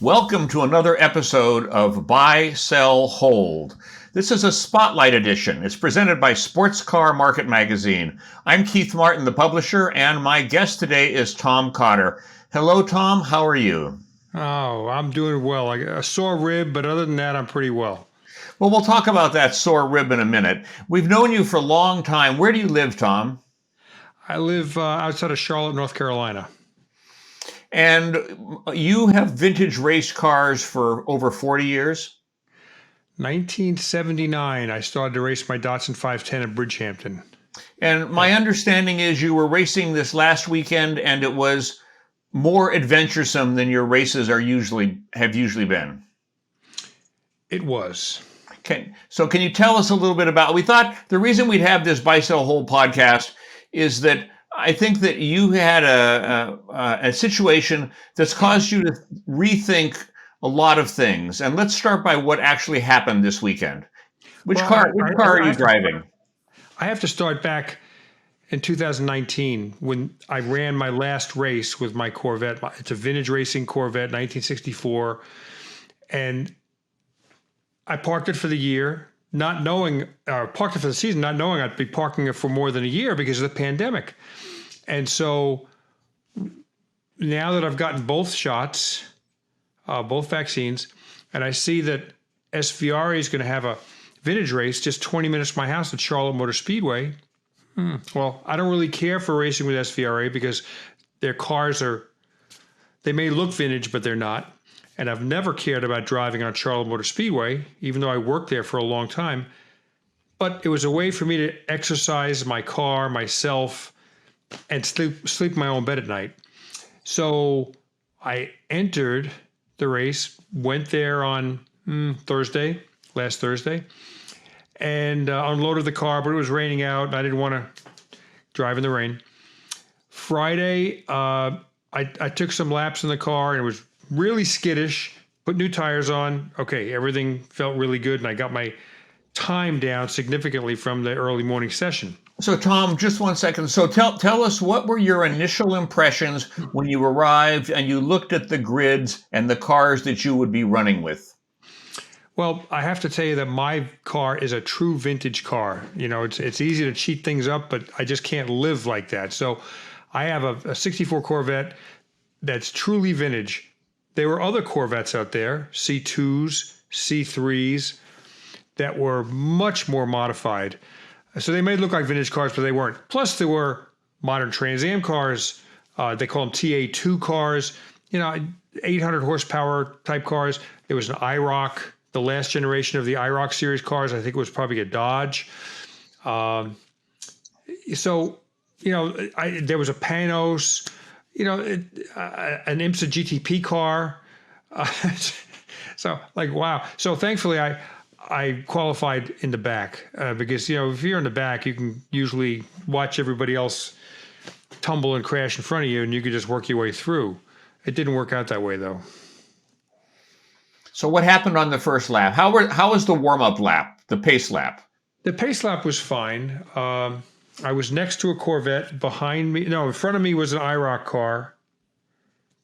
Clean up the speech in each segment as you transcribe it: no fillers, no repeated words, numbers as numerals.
Welcome to another episode of Buy, Sell, Hold. This is a spotlight edition. It's presented by Sports Car Market Magazine. I'm Keith Martin, the publisher, and my guest today is Tom Cotter. Hello, Tom. How are you? Oh, I'm doing well. I got a sore rib, but other than that, I'm pretty well. Well, we'll talk about that sore rib in a minute. We've known you for a long time. Where do you live, Tom? I live outside of Charlotte, North Carolina. And you have vintage race cars for over 40 years? 1979, I started to race my Datsun 510 at Bridgehampton. And my understanding is you were racing this last weekend, and it was more adventuresome than your races have usually been. It was. So can you tell us a little bit about, we thought the reason we'd have this Buy, Sell, Hold podcast is that I think that you had a situation that's caused you to rethink a lot of things. And let's start by what actually happened this weekend. Which car are you driving? I have to start back in 2019 when I ran my last race with my Corvette. It's a vintage racing Corvette, 1964. And I parked it for the year, parked it for the season, not knowing I'd be parking it for more than a year because of the pandemic. And so now that I've gotten both shots, both vaccines, and I see that SVRA is going to have a vintage race just 20 minutes from my house at Charlotte Motor Speedway. Well, I don't really care for racing with SVRA because their cars they may look vintage, but they're not. And I've never cared about driving on Charlotte Motor Speedway, even though I worked there for a long time. But it was a way for me to exercise my car, myself, and sleep in my own bed at night. So I entered the race, went there on last Thursday, and unloaded the car, but it was raining out, and I didn't want to drive in the rain. Friday, I took some laps in the car, and it was really skittish, put new tires on. Okay, everything felt really good, and I got my time down significantly from the early morning session. So, Tom, just 1 second. So tell us, what were your initial impressions when you arrived and you looked at the grids and the cars that you would be running with? Well, I have to tell you that my car is a true vintage car. You know, it's easy to cheat things up, but I just can't live like that. So I have a 64 Corvette that's truly vintage. There were other Corvettes out there, C2s, C3s, that were much more modified. So they may look like vintage cars, but they weren't. Plus, there were modern Trans Am cars. They call them TA2 cars, 800 horsepower type cars. There was an IROC, the last generation of the IROC series cars. I think it was probably a Dodge. There was a Panos, an IMSA GTP car. So wow. So thankfully I qualified in the back because, if you're in the back, you can usually watch everybody else tumble and crash in front of you and you can just work your way through. It didn't work out that way, though. So what happened on the first lap? How was the warm-up lap, the pace lap? The pace lap was fine. I was next to a Corvette. In front of me was an IROC car.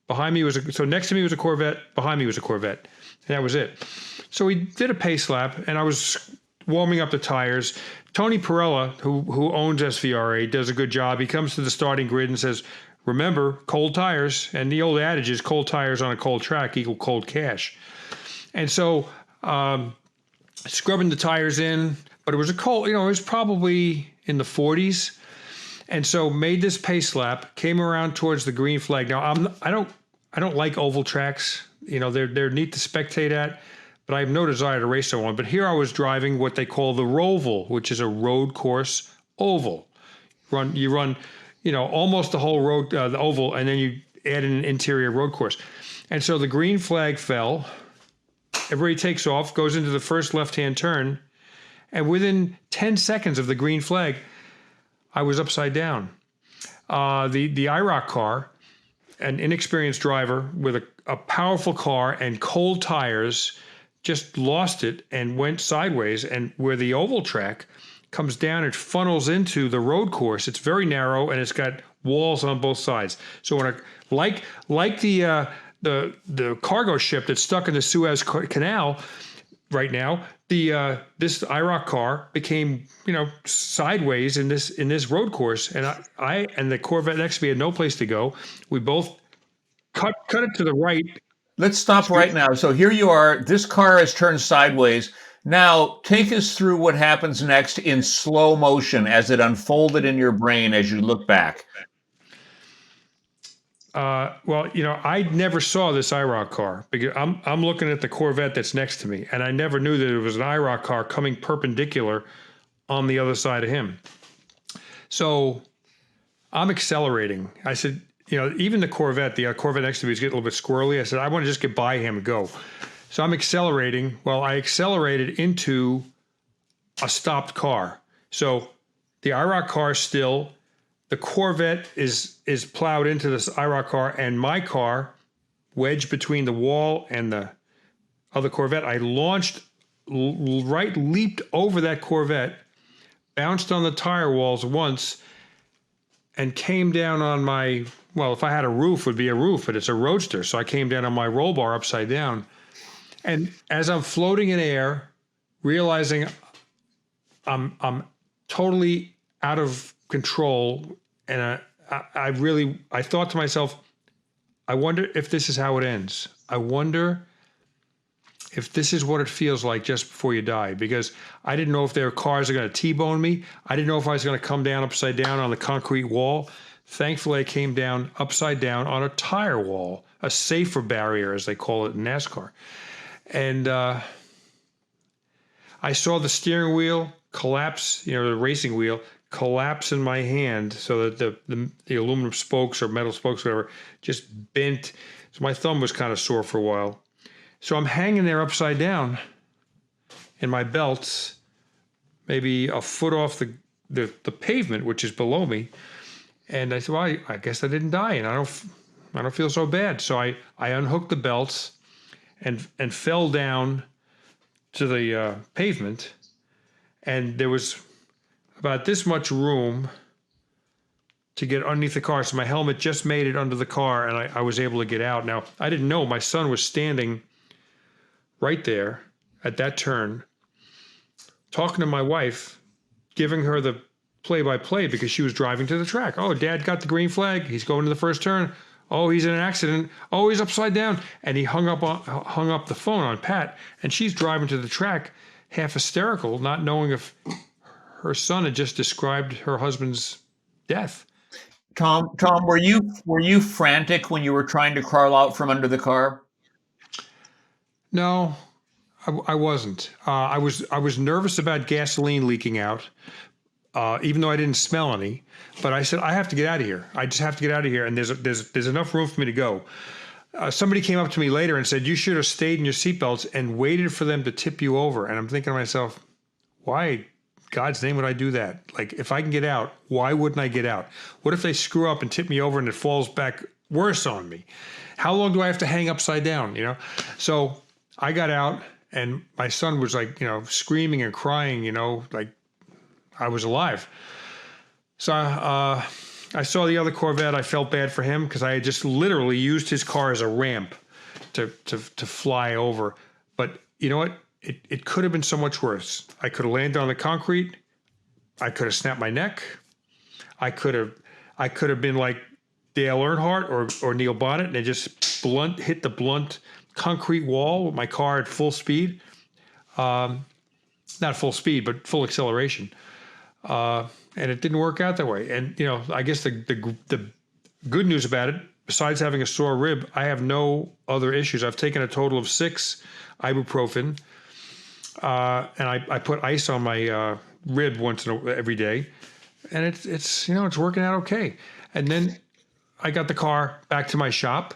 Next to me was a Corvette. Behind me was a Corvette. And that was it. So we did a pace lap, and I was warming up the tires. Tony Perella, who owns SVRA, does a good job. He comes to the starting grid and says, remember, cold tires. And the old adage is cold tires on a cold track equal cold cash. And so scrubbing the tires in, but it was it was probably in the 40s. And so made this pace lap, came around towards the green flag. Now, I don't like oval tracks. They're neat to spectate at, but I have no desire to race on one. But here I was driving what they call the Roval, which is a road course oval. You run, almost the whole road, the oval, and then you add in an interior road course. And so the green flag fell. Everybody takes off, goes into the first left-hand turn, and within 10 seconds of the green flag, I was upside down. The IROC car, an inexperienced driver with a powerful car and cold tires, just lost it and went sideways. And where the oval track comes down, it funnels into the road course. It's very narrow and it's got walls on both sides. So when like the the cargo ship that's stuck in the Suez Canal right now. This IROC car became sideways in this road course, and I and the Corvette next to me had no place to go. We both cut it to the right. Let's stop right now. So here you are. This car has turned sideways. Now, take us through what happens next in slow motion as it unfolded in your brain as you look back. Well, I never saw this IROC car because I'm looking at the Corvette that's next to me, and I never knew that it was an IROC car coming perpendicular on the other side of him. So I'm accelerating. I said, even the Corvette next to me is getting a little bit squirrely. I said, I want to just get by him and go. So I'm accelerating. Well, I accelerated into a stopped car. So the IROC car still, the Corvette is plowed into this IROC car, and my car wedged between the wall and the other Corvette. I launched leaped over that Corvette, bounced on the tire walls once, and came down on my, well, if I had a roof, it would be a roof, but it's a Roadster. So I came down on my roll bar upside down. And as I'm floating in air, realizing I'm totally out of control, and I thought to myself, I wonder if this is how it ends. I wonder if this is what it feels like just before you die, because I didn't know if there were cars that are going to T-bone me. I didn't know if I was going to come down upside down on the concrete wall. Thankfully, I came down upside down on a tire wall, a safer barrier, as they call it in NASCAR. And I saw the steering wheel collapse, the racing wheel collapse in my hand, so that the aluminum spokes or metal spokes, whatever, just bent. So my thumb was kind of sore for a while. So I'm hanging there upside down in my belts, maybe a foot off the pavement, which is below me. And I said, well, I guess I didn't die, and I don't feel so bad. So I unhooked the belts and fell down to the pavement, and there was about this much room to get underneath the car. So my helmet just made it under the car, and I was able to get out. Now, I didn't know my son was standing right there at that turn, talking to my wife, giving her the play-by-play because she was driving to the track. Oh, Dad got the green flag. He's going to the first turn. Oh, he's in an accident. Oh, he's upside down. And he hung up the phone on Pat, and she's driving to the track, half hysterical, not knowing if her son had just described her husband's death. Tom, were you frantic when you were trying to crawl out from under the car? No, I wasn't. I was nervous about gasoline leaking out, even though I didn't smell any. But I said, I have to get out of here. I just have to get out of here, and there's enough room for me to go. Somebody came up to me later and said, you should have stayed in your seatbelts and waited for them to tip you over. And I'm thinking to myself, why, God's name, would I do that? Like, if I can get out, why wouldn't I get out? What if they screw up and tip me over and it falls back worse on me? How long do I have to hang upside down, So I got out, and my son was like, screaming and crying, like I was alive. So I saw the other Corvette. I felt bad for him because I had just literally used his car as a ramp to fly over. But you know what? It could have been so much worse. I could have landed on the concrete. I could have snapped my neck. I could have been like Dale Earnhardt or Neil Bonnet and just hit the blunt concrete wall with my car at full speed. Not full speed, but full acceleration. And it didn't work out that way. And, I guess the good news about it, besides having a sore rib, I have no other issues. I've taken a total of 6 ibuprofen, and I put ice on my rib every day, and it's working out okay. And then I got the car back to my shop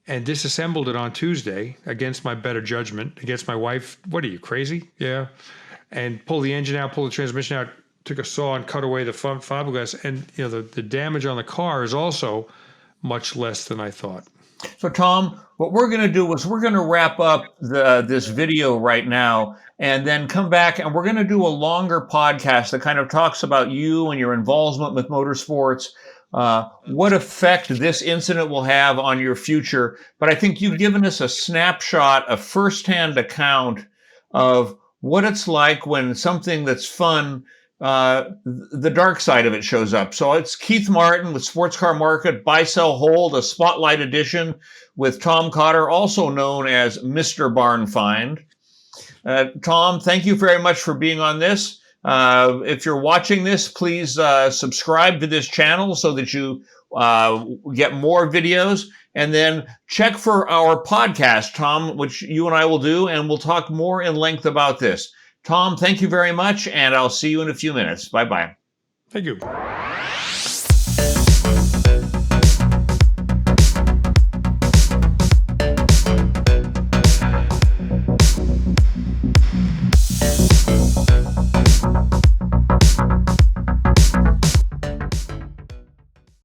and disassembled it on Tuesday against my better judgment, against my wife. What are you, crazy? Yeah. And pulled the engine out, pulled the transmission out, took a saw and cut away the fiberglass, and the damage on the car is also much less than I thought. So, Tom, what we're going to do is we're going to wrap up this video right now, and then come back, and we're going to do a longer podcast that kind of talks about you and your involvement with motorsports. what effect this incident will have on your future. But I think you've given us a snapshot, a firsthand account of what it's like when something that's fun, the dark side of it shows up. So it's Keith Martin with Sports Car Market, Buy, Sell, Hold, a Spotlight edition with Tom Cotter, also known as Mr. Barn Find. Tom, thank you very much for being on this. If you're watching this, please subscribe to this channel so that you get more videos. And then check for our podcast, Tom, which you and I will do, and we'll talk more in length about this. Tom, thank you very much, and I'll see you in a few minutes. Bye-bye. Thank you.